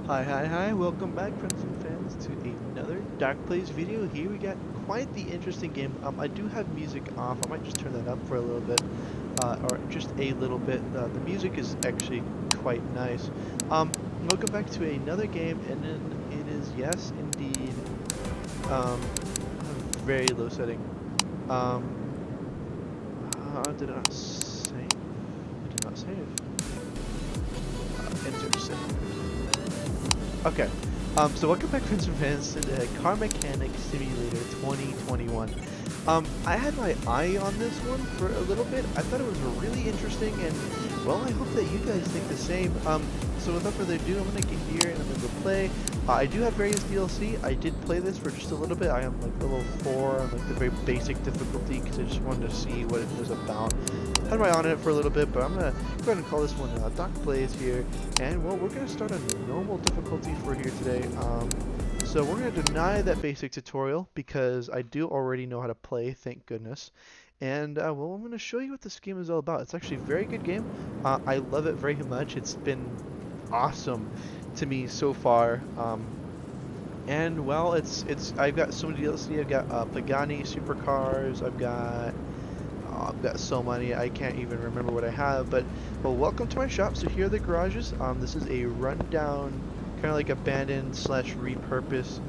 Hi, welcome back friends and fans to another DocPlays video. Here we got quite the interesting game. I do have music off, I might just turn that up for a little bit, or just a little bit. The music is actually quite nice. Welcome back to another game, and then it is, yes, indeed, a very low setting. Um, did it not save? It did not save. Enter save. Okay, so welcome back friends and fans to the Car Mechanic Simulator 2021. I had my eye on this one for a little bit. I thought it was really interesting, and well, I hope that you guys think the same. So without further ado, I'm gonna get here and I'm gonna go play. I do have various DLC. I did play this for just a little bit. I am like level 4 on like the very basic difficulty because I just wanted to see what it was about. Had my eye on it for a little bit, but I'm gonna go ahead and call this one DocPlays here. And well, we're gonna start on normal difficulty for here today. So we're going to deny that basic tutorial because I do already know how to play, thank goodness. And well, I'm going to show you what this game is all about. It's actually a very good game. I love it very much. It's been awesome to me so far. And well, I've got so many DLC. I've got Pagani supercars. I've got so many I can't even remember what I have. But well, welcome to my shop. So here are the garages. This is a rundown, kind of like abandoned slash repurposed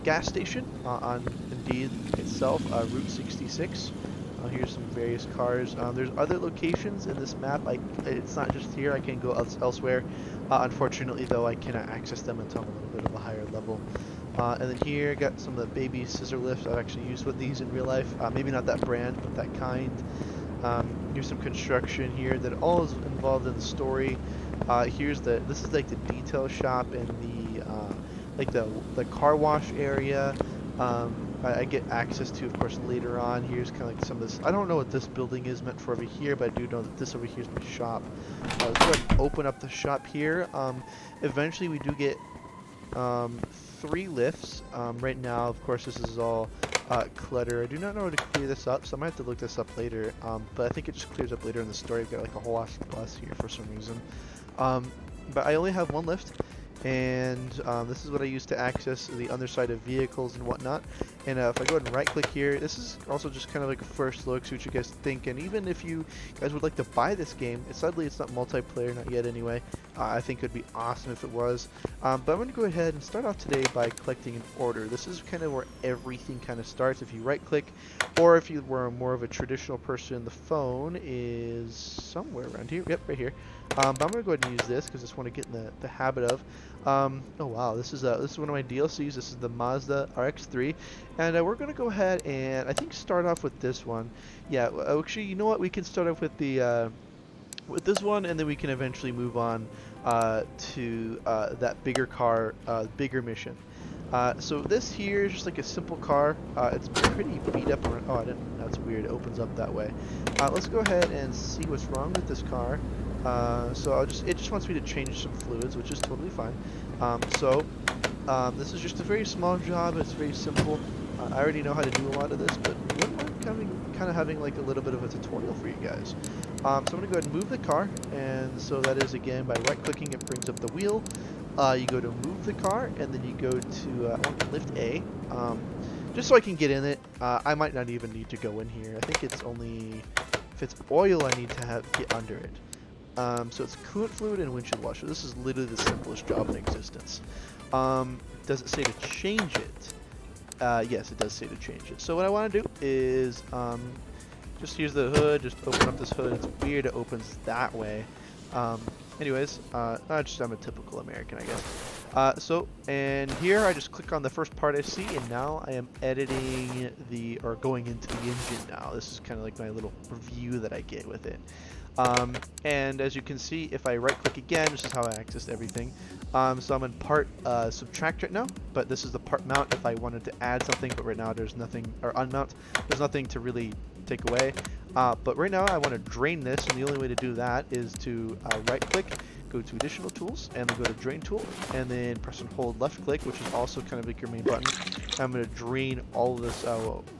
gas station on Indeed itself, Route 66. Here's some various cars. There's other locations in this map. It's not just here. I can go elsewhere. Unfortunately, though, I cannot access them until I'm a little bit of a higher level. And then here, got some of the baby scissor lifts. I've actually used with these in real life. Maybe not that brand, but that kind. Here's some construction here that all is involved in the story. This is like the detail shop and the car wash area. I get access to, of course, later on. Here's kind of like some of this. I don't know what this building is meant for over here, but I do know that this over here is my shop. Let's go ahead and open up the shop here. Eventually, we do get 3 lifts. Right now, of course, this is all clutter. I do not know how to clear this up, so I might have to look this up later. But I think it just clears up later in the story. I've got like a whole ass bus here for some reason. But I only have 1 lift, and this is what I use to access the underside of vehicles and whatnot. And if I go ahead and right click here, this is also just kind of like a first look, see what you guys think. And even if you guys would like to buy this game, sadly it's not multiplayer, not yet anyway. I think it would be awesome if it was. But I'm going to go ahead and start off today by collecting an order. This is kind of where everything kind of starts. If you right click, or if you were more of a traditional person, the phone is somewhere around here. Yep, right here. But I'm going to go ahead and use this because I just want to get in the habit of. Oh wow, this is one of my DLCs. This is the Mazda RX-3, and we're going to go ahead and I think start off with this one. Yeah, actually, you know what? We can start off with the with this one, and then we can eventually move on to that bigger car, bigger mission. So this here is just like a simple car. It's pretty beat up. Oh, I didn't. That's weird. It opens up that way. Let's go ahead and see what's wrong with this car. So it just wants me to change some fluids, which is totally fine. This is just a very small job. It's very simple. I already know how to do a lot of this, but wouldn't mind kind of having like a little bit of a tutorial for you guys. So I'm going to go ahead and move the car, and so that is, again, by right-clicking, it brings up the wheel. You go to move the car, and then you go to lift A, just so I can get in it. I might not even need to go in here. I think it's only, if it's oil, I need to get under it. So it's coolant fluid and windshield washer. This is literally the simplest job in existence. Does it say to change it? Yes, it does say to change it. So what I want to do is just use the hood, just open up this hood. It's weird it opens that way. Anyways, I'm a typical American, I guess. And here I just click on the first part I see, and now I am editing going into the engine now. This is kind of like my little review that I get with it. And as you can see, if I right click again, this is how I access everything. So I'm in part subtract right now, but this is the part mount if I wanted to add something, but right now there's nothing, or unmount, there's nothing to really take away. But right now I want to drain this, and the only way to do that is to right click, go to additional tools, and then go to drain tool, and then press and hold left click, which is also kind of like your main button. I'm going to drain all of this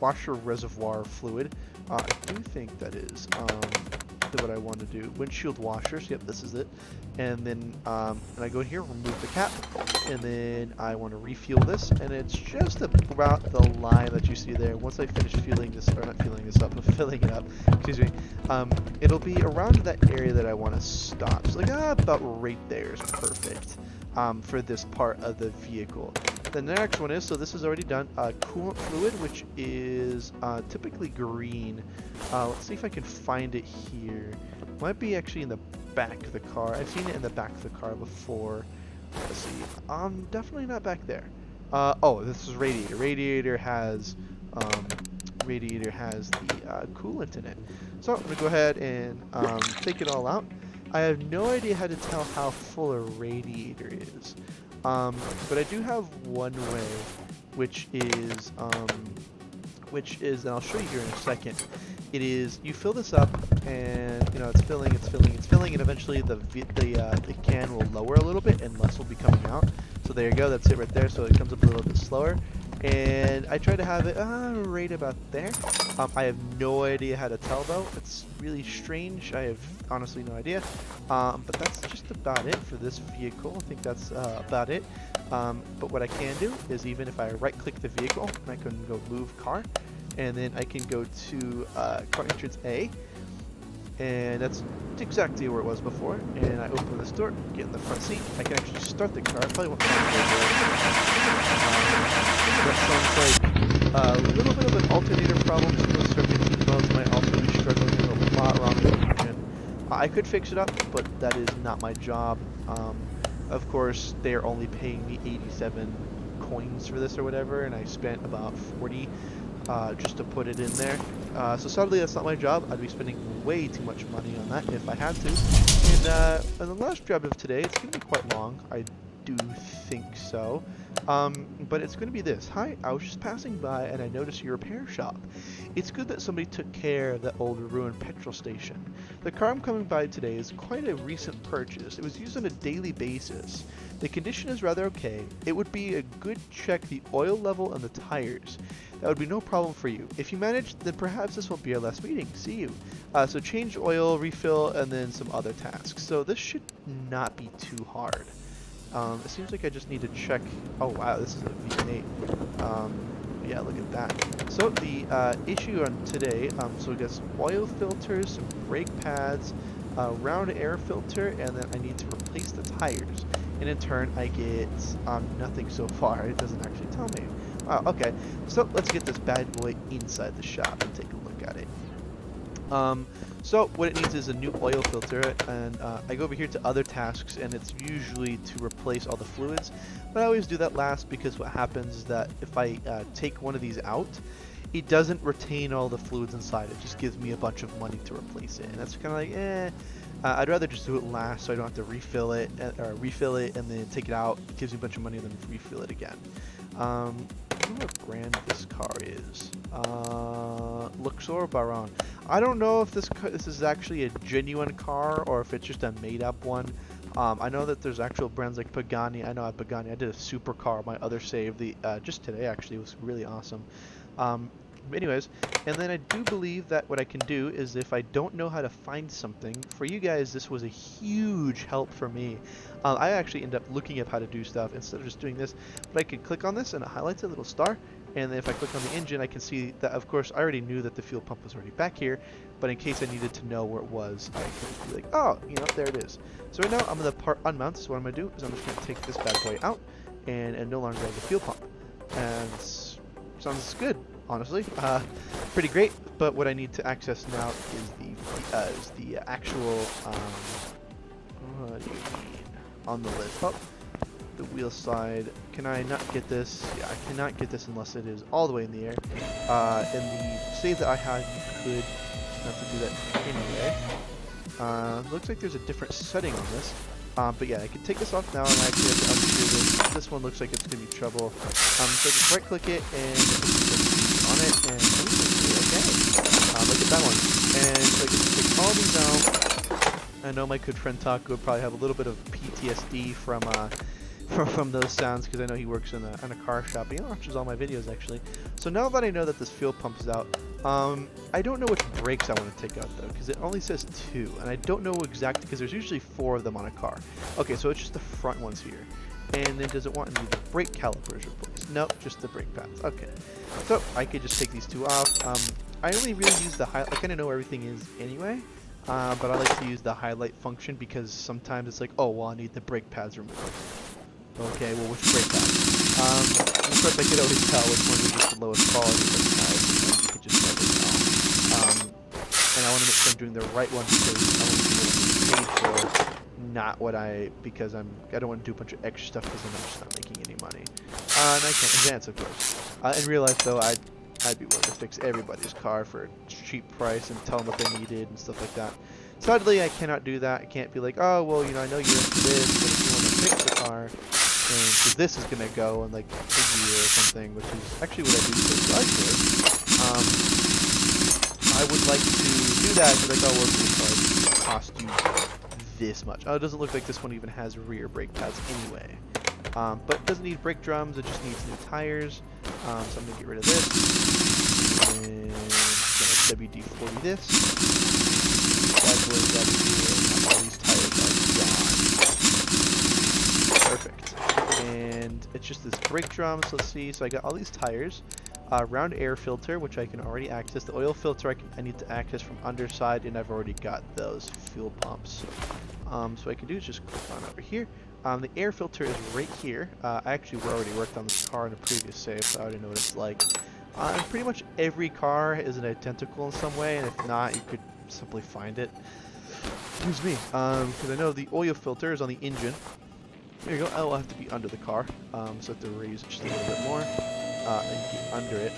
washer reservoir fluid. I do think that is exactly what I want to do. Windshield washers, yep, this is it. And then and I go in here, remove the cap, and then I want to refuel this, and it's just about the line that you see there. Once I finish filling this, or not filling this up, but filling it up, excuse me, it'll be around that area that I want to stop. So like about right there is perfect for this part of the vehicle. The next one is, so this is already done, coolant fluid, which is typically green. Let's see if I can find it here. Might be actually in the back of the car. I've seen it in the back of the car before. Let's see. Definitely not back there. Oh, this is radiator. Radiator has the coolant in it. So I'm gonna go ahead and take it all out. I have no idea how to tell how full a radiator is, but I do have one way, which is, and I'll show you here in a second. It is, you fill this up, and you know it's filling, and eventually the can will lower a little bit, and less will be coming out. So there you go, that's it right there. So it comes up a little bit slower, and I try to have it right about there. I have no idea how to tell though. It's really strange. I have honestly no idea. But that's just about it for this vehicle. I think that's about it. But what I can do is, even if I right-click the vehicle, I can go move car, and then I can go to car entrance A, and that's exactly where it was before. And I open this door, get in the front seat. I can actually start the car. I probably won't sound that sounds like a little bit of an alternator problem. Some of the circuit modes might also be struggling a lot wrong with the engine. I could fix it up, but that is not my job. Of course, they are only paying me 87 coins for this or whatever, and I spent about 40 just to put it in there. So sadly, that's not my job. I'd be spending way too much money on that if I had to. And the last job of today, it's going to be quite long. I do think so. But it's going to be this. Hi, I was just passing by and I noticed your repair shop. It's good that somebody took care of that old ruined petrol station. The car I'm coming by today is quite a recent purchase. It was used on a daily basis. The condition is rather okay. It would be a good check the oil level and the tires. That would be no problem for you. If you manage, then perhaps this won't be our last meeting. See you. So change oil, refill, and then some other tasks. So this should not be too hard. It seems like I just need to check. Oh wow, this is a V8. Yeah, look at that. So the issue on today, so we got some oil filters, some brake pads, round air filter, and then I need to replace the tires. And in turn, I get nothing so far. It doesn't actually tell me. Wow, okay. So let's get this bad boy inside the shop and take a look at it. So what it needs is a new oil filter, and I go over here to other tasks, and it's usually to replace all the fluids, but I always do that last because what happens is that if I take one of these out, it doesn't retain all the fluids inside. It just gives me a bunch of money to replace it, and that's kind of like, I'd rather just do it last so I don't have to refill it, and then take it out. It gives me a bunch of money and then refill it again. I don't know what brand this car is. Luxor Baron. I don't know if this is actually a genuine car or if it's just a made-up one. I know that there's actual brands like Pagani. I know I have Pagani. I did a supercar, my other save, just today actually. It was really awesome. Anyways, and then I do believe that what I can do is, if I don't know how to find something, for you guys this was a huge help for me. I actually end up looking up how to do stuff instead of just doing this, but I can click on this and it highlights a little star, and then if I click on the engine I can see that, of course, I already knew that the fuel pump was already back here, but in case I needed to know where it was, I could be like, oh, you know, there it is. So right now I'm going to part unmount, so what I'm going to do is I'm just going to take this bad boy out and no longer have the fuel pump. And sounds good. Honestly, pretty great. But what I need to access now is the actual what do you mean? On the lid. Oh, the wheel side. Can I not get this? Yeah, I cannot get this unless it is all the way in the air. In the save that I had, you could have to do that anyway. Looks like there's a different setting on this. But yeah, I can take this off now and I actually have to undo this. This one looks like it's going to be trouble. So just right click it and on it, and okay, look at that one. And so I can take all these out. I know my good friend Taco would probably have a little bit of PTSD from those sounds, because I know he works in a car shop. He watches all my videos actually. So now that I know that this fuel pump is out, I don't know which brakes I want to take out though, because it only says 2, and I don't know exactly, because there's usually 4 of them on a car. Okay, so it's just the front ones here. And then does it want any of the brake calipers replaced? Nope, just the brake pads. Okay, so I could just take these 2 off. I only really use the highlight. I kind of know where everything is anyway, but I like to use the highlight function because sometimes it's like, oh, well, I need the brake pads removed. Okay, well, which brake pads? Of course, I could always tell which one is just the lowest quality brake pads. Sometimes you could just never tell. And I want to make sure I'm doing the right one because I want to do what I'm paid for, not what because I don't want to do a bunch of extra stuff because then I'm just not making any money. And I can't advance, of course. In real life, though, I'd be willing to fix everybody's car for a cheap price and tell them what they needed and stuff like that. Sadly, I cannot do that. I can't be like, oh, well, you know, I know you're into this, but if you want to fix the car, because this is going to go in like a year or something, which is actually what I do for I would like to do that and be like, oh, well, it's going to cost you this much. Oh, it doesn't look like this one even has rear brake pads anyway. But it doesn't need brake drums, it just needs new tires. So I'm going to get rid of this. And I'm going to WD-40 this. All these tires are gone. Perfect. And it's just this brake drum, so let's see. So I got all these tires. Round air filter, which I can already access. The oil filter I need to access from underside, and I've already got those fuel pumps. So what I can do is just click on over here. The air filter is right here. I actually already worked on this car in a previous save, so I already know what it's like. And pretty much every car is an identical in some way, and if not, you could simply find it. Excuse me, because I know the oil filter is on the engine. There you go. Oh, I'll have to be under the car, so I have to raise it just a little bit more and get under it.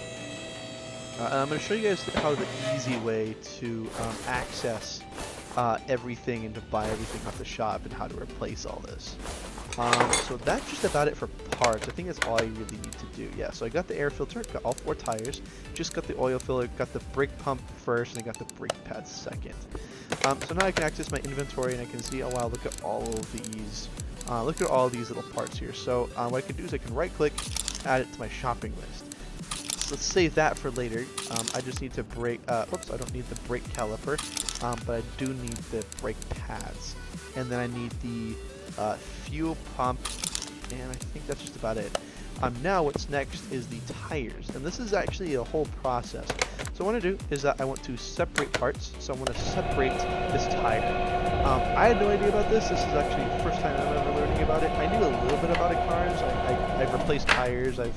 And I'm going to show you guys how the easy way to access everything and to buy everything off the shop and how to replace all this. So that's just about it for parts. I think that's all you really need to do. Yeah, so I got the air filter, got all 4 tires, just got the oil filter, got the brake pump first, and I got the brake pads second. So now I can access my inventory and I can see, oh wow, look at all of these. Look at all these little parts here. So what I can do is I can right click, add it to my shopping list. So let's save that for later. I just need to oops, I don't need the brake caliper, but I do need the brake pads. And then I need the fuel pump, and I think that's just about it. Now what's next is the tires, and this is actually a whole process. So what I want to do is I want to separate parts, so I want to separate this tire. I had no idea about this. This is actually the first time I'm ever learning about it. I knew a little bit about cars. I've replaced tires, I've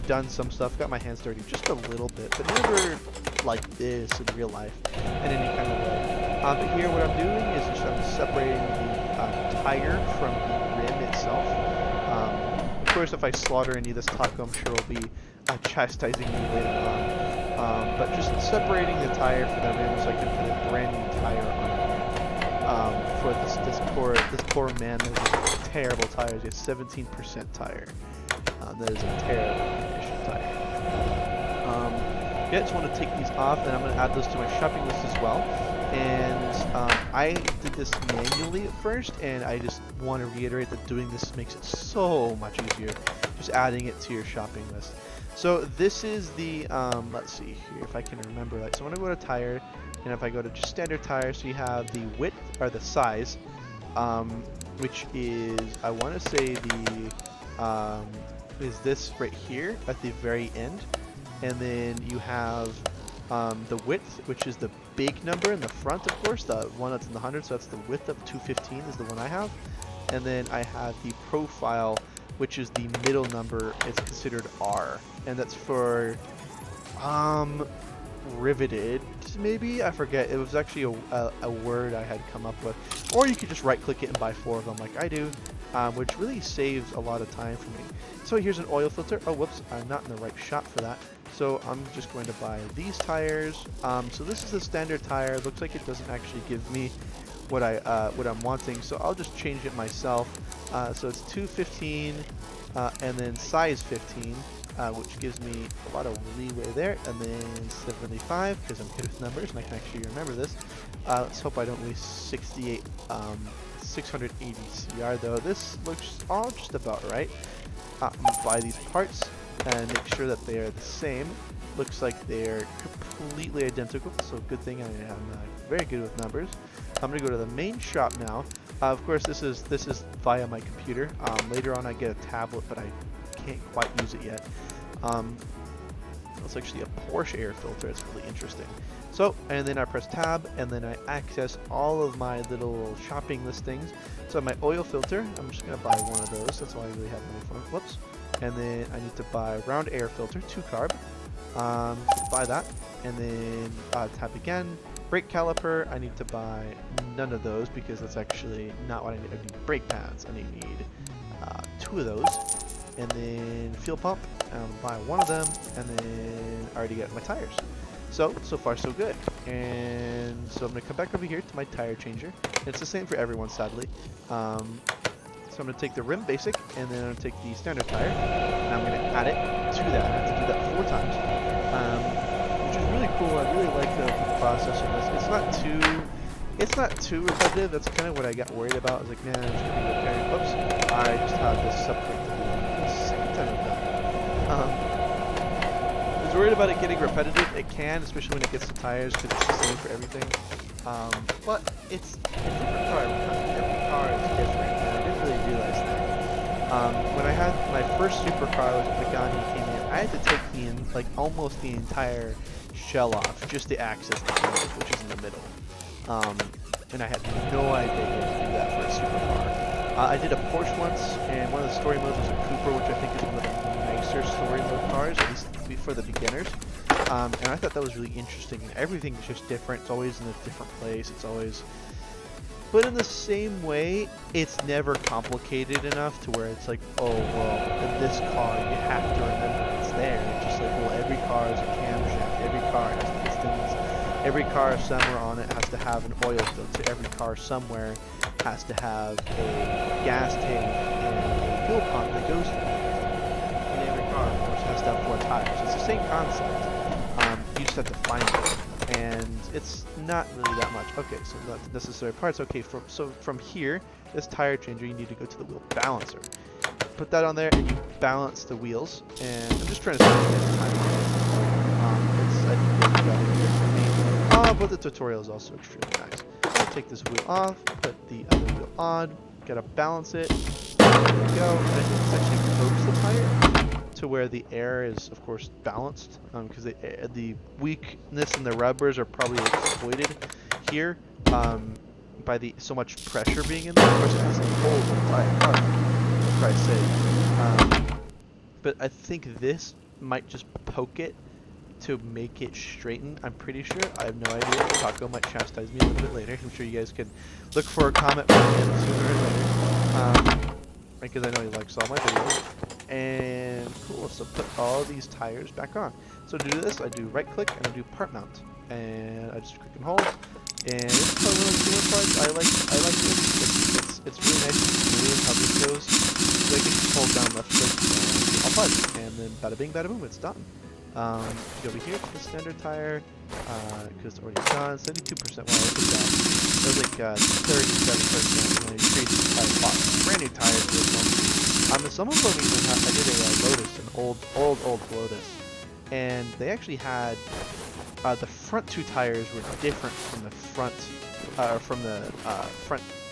done some stuff, got my hands dirty just a little bit, but never like this in real life in any kind of way. But here what I'm doing is just I'm separating the tire from the rim itself. Of course, if I slaughter any of this taco, I'm sure will be chastising me later on. But just separating the tire from the rim so I can put a brand new tire on here. For this poor man that has terrible tires. He has 17% tire. That is a terrible condition tire. Yeah, I just want to take these off, and I'm going to add those to my shopping list as well. And I did this manually at first, and I just want to reiterate that doing this makes it so much easier. Just adding it to your shopping list. So this is the, let's see here if I can remember that. So I'm going to go to tire, and if I go to just standard tire, so you have the width, or the size, which is, I want to say the, is this right here at the very end. And then you have the width, which is the big number in the front, of course, the one that's in the 100, so that's the width of 215 is the one I have. And then I have the profile, which is the middle number. It's considered R, and that's for riveted, maybe? I forget. It was actually a word I had come up with. Or you could just right click it and buy 4 of them like I do, which really saves a lot of time for me. So here's an oil filter. Oh, whoops, I'm not in the right shot for that. So I'm just going to buy these tires. So this is the standard tire. Looks like it doesn't actually give me what I'm wanting, so I'll just change it myself. So it's 215 and then size 15, which gives me a lot of leeway there, and then 75 because I'm good with numbers and I can actually remember this. Let's hope I don't lose 680 CR though. This looks all just about right. Buy these parts and make sure that they are the same. looks like they're completely identical, so good thing I am very good with numbers. I'm gonna go to the main shop now. Of course, this is via my computer. Later on, I get a tablet, but I can't quite use it yet. It's actually a Porsche air filter. It's really interesting. So, and then I press tab, and then I access all of my little shopping listings. So my oil filter, I'm just gonna buy one of those. That's all I really have money for. Whoops. And then I need to buy round air filter, 2 carb. Buy that, and then tab again. Brake caliper, I need to buy none of those because that's actually not what I need. I need brake pads. I need 2 of those. And then fuel pump, buy 1 of them, and then I already got my tires. So far so good. And so I'm gonna come back over here to my tire changer. It's the same for everyone, sadly. So I'm gonna take the rim basic, and then I'm gonna take the standard tire, and I'm gonna add it to that. I have to do that 4 times, which is really cool. I really like the process of this. It's not too repetitive. That's kind of what I got worried about. I was like, man, it's gonna be repetitive. Whoops! I just have this subject to do the second time I've done it. I was worried about it getting repetitive. It can, especially when it gets to tires, because it's the same for everything. But it's a different car. Every car is different, and I didn't really realize that. When I had my first supercar, was Pagani came in, I had to take almost the entire shell off just to access the cameras, which is in the middle. And I had no idea how to do that for a supercar. I did a Porsche once, and one of the story modes was a Cooper, which I think is one of the nicer story mode cars, at least for the beginners. And I thought that was really interesting, and everything's just different. It's always in a different place. It's always... But in the same way, it's never complicated enough to where it's like, oh, well, in this car, you have to remember it's there. It's just like, well, every car has a camshaft. Every car has pistons. Every car somewhere on it has to have an oil filter. Every car somewhere has to have a gas tank and a fuel pump that goes through it. And every car, of course, has to have 4 tires. It's the same concept. You just have to find it. And it's not really that much. Okay, so not the necessary parts. Okay, from here, this tire changer, you need to go to the wheel balancer. Put that on there, and you balance the wheels. And I'm just trying to save the time. I think that's about it here for me. But the tutorial is also extremely nice. I'll take this wheel off, put the other wheel on, gotta balance it. There we go. And it's actually coats the tire to where the air is, of course, balanced, because the weakness in the rubbers are probably exploited here by so much pressure being in there. Of course, it has to hold the entire car, for Christ's sake. But I think this might just poke it to make it straighten. I'm pretty sure. I have no idea. Taco might chastise me a little bit later. I'm sure you guys can look for a comment from him sooner or later, because I know he likes all my videos. And cool, so put all these tires back on. So to do this, I do right click and I do part mount, and I just click and hold. And it's probably one of the cooler parts. I like this. It's really nice and smooth how this goes. So I can just hold down left click and I'll fudge, and then bada bing, bada boom, it's done. Go over here to the standard tire, because it's already done. 72%. Wow, look at that. It was like 37%. And then you increase the tire box. Brand new tires for this one. Some of them even have, I did a Lotus, an old Lotus, and they actually had the front 2 tires were different from the front,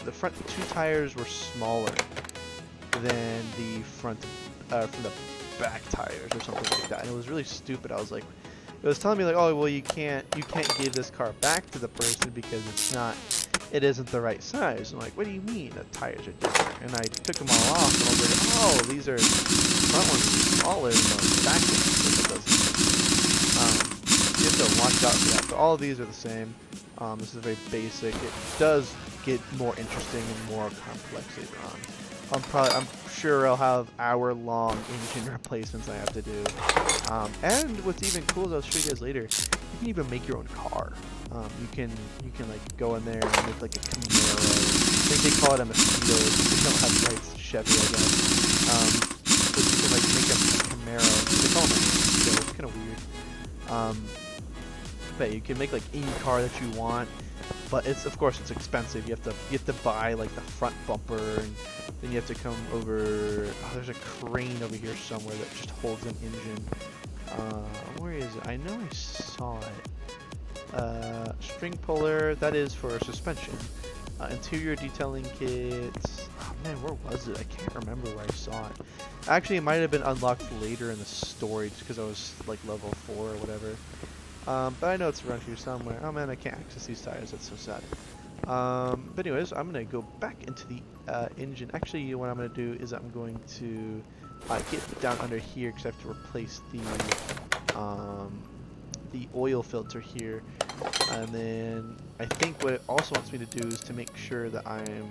the front 2 tires were smaller than the front, from the back tires or something like that, and it was really stupid. I was like, it was telling me like, oh well, you can't give this car back to the person because it isn't the right size. I'm like, what do you mean the tires are different? And I took them all off, and I was like, oh, these are front ones are smaller than the back ones. You have to watch out for that. But all of these are the same. This is very basic. It does get more interesting and more complex later on. I'm sure I'll have hour-long engine replacements I have to do. And what's even cool is I'll show you guys later. You can even make your own car. You can like go in there and make like a Camaro. I think they call it a Mosquito. They don't have the rights to Chevy, I guess. But you can like make a Camaro. They call them a Mosquito. It's kind of weird. But you can make like any car that you want. But of course it's expensive. You have to buy like the front bumper, and then you have to come over. Oh, there's a crane over here somewhere that just holds an engine. Where is it? I know I saw it. String puller, that is for suspension. Interior detailing kits. Oh man, where was it? I can't remember where I saw it. Actually, it might have been unlocked later in the story just because I was like level 4 or whatever. But I know it's around here somewhere. Oh man, I can't access these tires. That's so sad. But anyways, I'm going to go back into the engine. Actually, what I'm going to do is I'm going to get down under here because I have to replace the oil filter here. And then I think what it also wants me to do is to make sure that I'm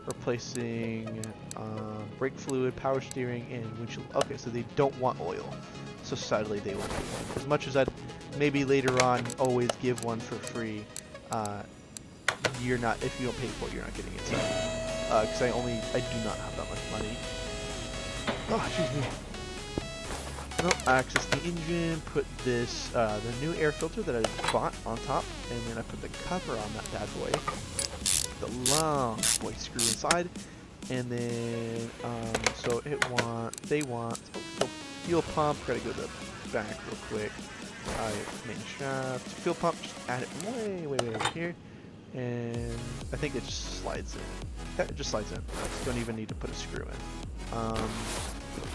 replacing brake fluid, power steering, and windshield. Okay, so they don't want oil. So sadly, they won't get one. As much as I'd maybe later on always give one for free, you're not, if you don't pay for it, you're not getting it. So, because I do not have that much money. Oh, excuse me. Well, access the engine, put this, the new air filter that I bought on top, and then I put the cover on that bad boy. The long boy screw inside, and then, so they want, fuel pump, gotta go to the back real quick. Main shaft, fuel pump, just add it way over here, and I think it just slides in. Yeah, it just slides in. Don't even need to put a screw in.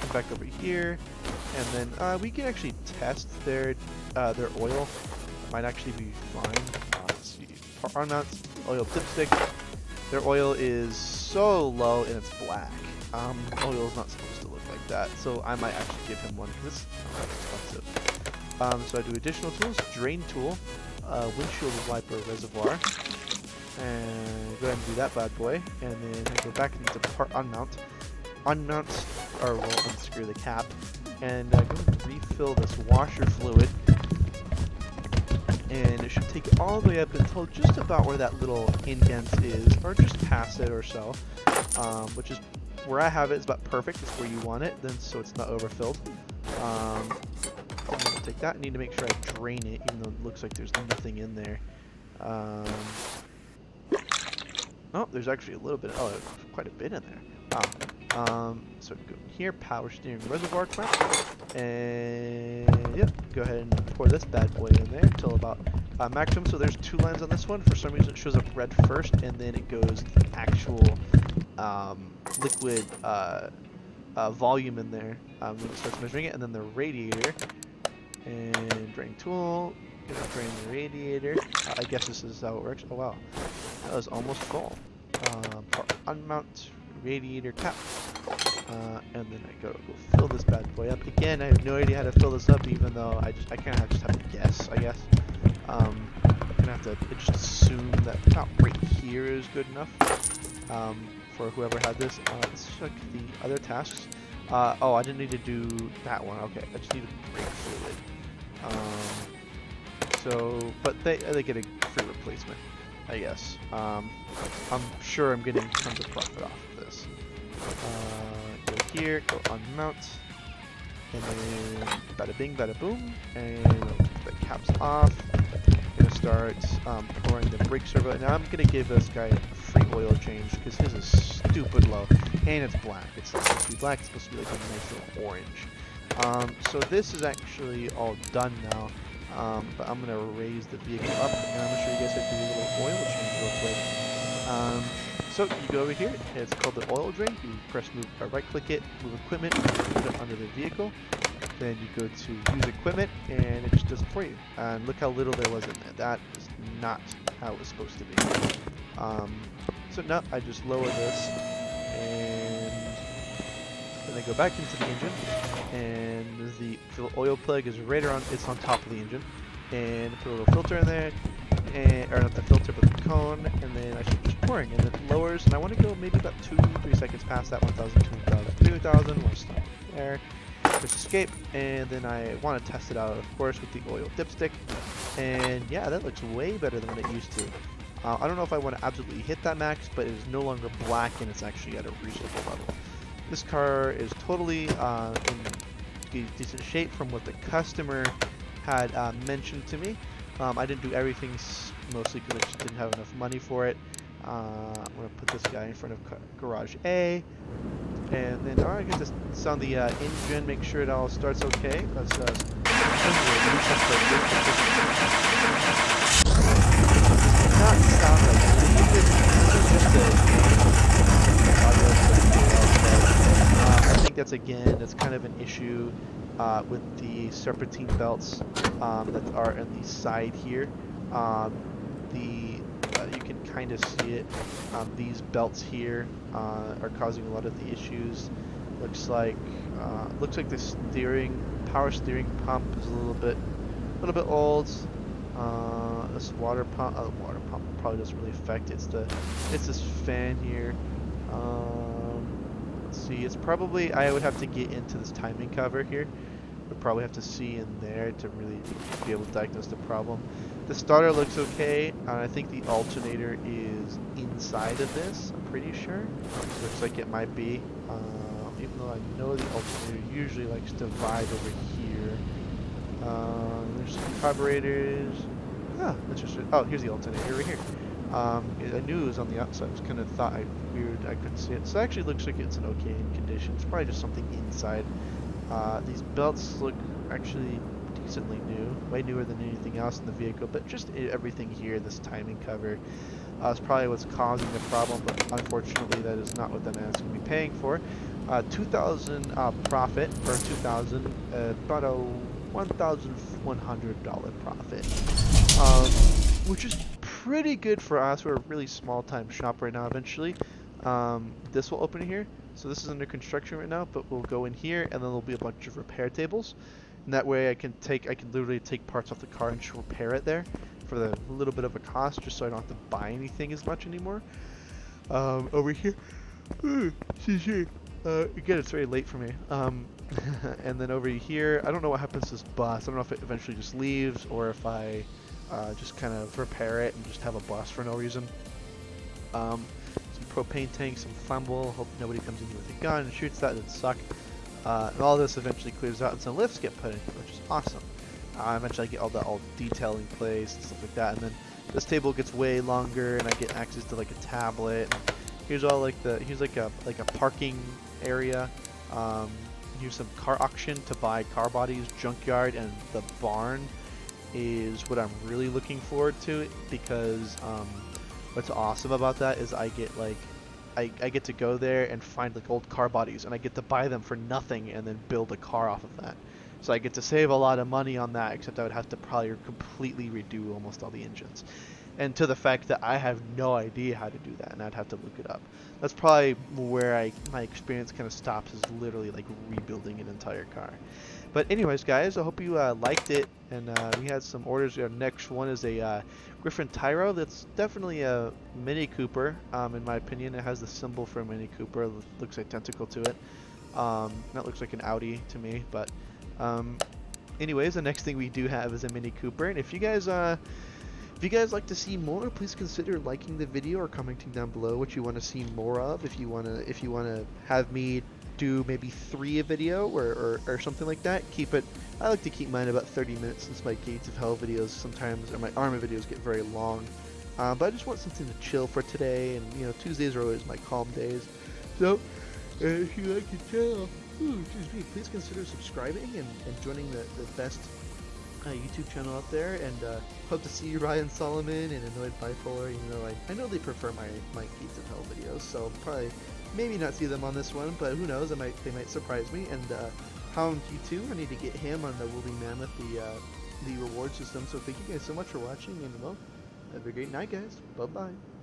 Come back over here, and then we can actually test their oil. It might actually be fine. Let's see, Arma mounts, oil dipstick. Their oil is so low and it's black. Oil is not supposed to look like that, so I might actually give him one because it's not expensive. So I do additional tools, drain tool, windshield wiper reservoir, and go ahead and do that bad boy, and then I go back into part unmount, or we'll unscrew the cap, and go and refill this washer fluid, and it should take it all the way up until just about where that little indent is, or just past it or so, which is where I have it. It's about perfect. It's where you want it, then so it's not overfilled. I'm gonna take that. I need to make sure I drain it, even though it looks like there's nothing in there. Oh, there's actually a little bit. Oh, quite a bit in there. Wow. So go here, power steering reservoir clamp, and yep, go ahead and pour this bad boy in there until about maximum. So there's 2 lines on this one. For some reason, it shows up red first, and then it goes to the actual liquid volume in there when it starts measuring it, and then the radiator and drain tool. Gonna drain the radiator. I guess this is how it works. Oh wow, that was almost full. Unmount radiator cap, and then I go fill this bad boy up. Again, I have no idea how to fill this up, even though I kind of just have to guess. I guess I'm gonna have to just assume that about right here is good enough for whoever had this. Let's check the other tasks. Oh, I didn't need to do that one. Okay, I just need to brake fluid. But they get a free replacement, I guess. I'm sure I'm getting tons of profit off of this. Go here, go unmount, and then bada bing, bada boom, and the cap's off. Gonna start pouring the brake servo. Now I'm gonna give this guy a free oil change because his is stupid low, and it's black. It's not supposed to be black. It's supposed to be like a nice little orange. So this is actually all done now. But I'm gonna raise the vehicle up, and I'm gonna show you guys how to do a little oil change real quick. So you go over here. It's called the oil drain. You press move, right click it, move equipment, put it under the vehicle. Then you go to use equipment, and it just does it for you. And look how little there was in there. That is not how it was supposed to be. So now I just lower this, and then I go back into the engine, and the oil plug is right around. It's on top of the engine, and put a little filter in there, or not the filter, but the cone, and then I start just pouring, and it lowers. And I want to go maybe about 2-3 seconds past that 1,000, 2,000, 2,000. We'll stop there. Press escape, and then I want to test it out, of course, with the oil dipstick. And yeah, that looks way better than what it used to. I don't know if I want to absolutely hit that max, but it is no longer black, and it's actually at a reasonable level. This car is totally in decent shape from what the customer had mentioned to me. I didn't do everything, mostly because I just didn't have enough money for it. I'm going to put this guy in front of garage A, And then, all right, I get to sound the engine, make sure it all starts okay. Let's not sound like this is just I think that's again, that's kind of an issue with the serpentine belts that are on the side here. The You can kind of see it. These belts here are causing a lot of the issues. Looks like the power steering pump is a little bit old. This water pump probably doesn't really affect it. It's this fan here. Let's see. It's probably, I would have to get into this timing cover here. Would probably have to see in there to really be able to diagnose the problem. The starter looks okay. I think the alternator is inside of this. I'm pretty sure. Looks like it might be. Even though I know the alternator usually likes to vibe over here. There's some carburetors. Ah, interesting. Oh, here's the alternator right here. I knew it was on the outside. I was kind of thought I couldn't see it. So it actually looks like it's in okay condition. It's probably just something inside. These belts look actually decently new, way newer than anything else in the vehicle, but just everything here, this timing cover, is probably what's causing the problem, but unfortunately that is not what the man's going to be paying for. 2,000 profit, or 2,000, about a $1,100 profit, which is pretty good for us. We're a really small time shop right now. Eventually this will open here, so this is under construction right now, but we'll go in here and then there'll be a bunch of repair tables, and that way I can literally take parts off the car and just repair it there for the little bit of a cost, just so I don't have to buy anything as much anymore. Over here, again, it's very late for me. And then over here, I don't know what happens to this bus. I don't know if it eventually just leaves or if I just kind of repair it and just have a bus for no reason. Some propane tanks, some flammable. Hope nobody comes in here with a gun and shoots that. It'd suck. And all this eventually clears out and some lifts get put in, which is awesome. Eventually I get all detail in place and stuff like that. And then this table gets way longer and I get access to like a tablet. Here's all here's like a parking area. Here's some car auction to buy car bodies, junkyard, and the barn is what I'm really looking forward to, because what's awesome about that is I get to go there and find like old car bodies, and I get to buy them for nothing and then build a car off of that. So I get to save a lot of money on that, except I would have to probably completely redo almost all the engines. And to the fact that I have no idea how to do that, and I'd have to look it up. That's probably where my experience kind of stops, is literally like rebuilding an entire car. But anyways, guys, I hope you liked it, and we had some orders. Our next one is a Griffin Tyro. That's definitely a Mini Cooper, in my opinion. It has the symbol for a Mini Cooper. It looks identical to it. That looks like an Audi to me, but anyways, the next thing we do have is a Mini Cooper, and if you guys like to see more, please consider liking the video or commenting down below what you want to see more of. If you wanna have me do maybe 3 a video or something like that, I like to keep mine about 30 minutes, since my Gates of Hell videos sometimes, or my Arma videos, get very long. But I just want something to chill for today, and you know, Tuesdays are always my calm days. So if you like to chill, please consider subscribing and joining the best YouTube channel out there, and hope to see you, Ryan Solomon and Annoyed Bipolar. You know, I know they prefer my Gates of Hell videos, so probably maybe not see them on this one, but who knows, they might surprise me. And Hound G2, I need to get him on the Woolly Mammoth, the reward system. So thank you guys so much for watching, and well, have a great night, guys. Bye bye.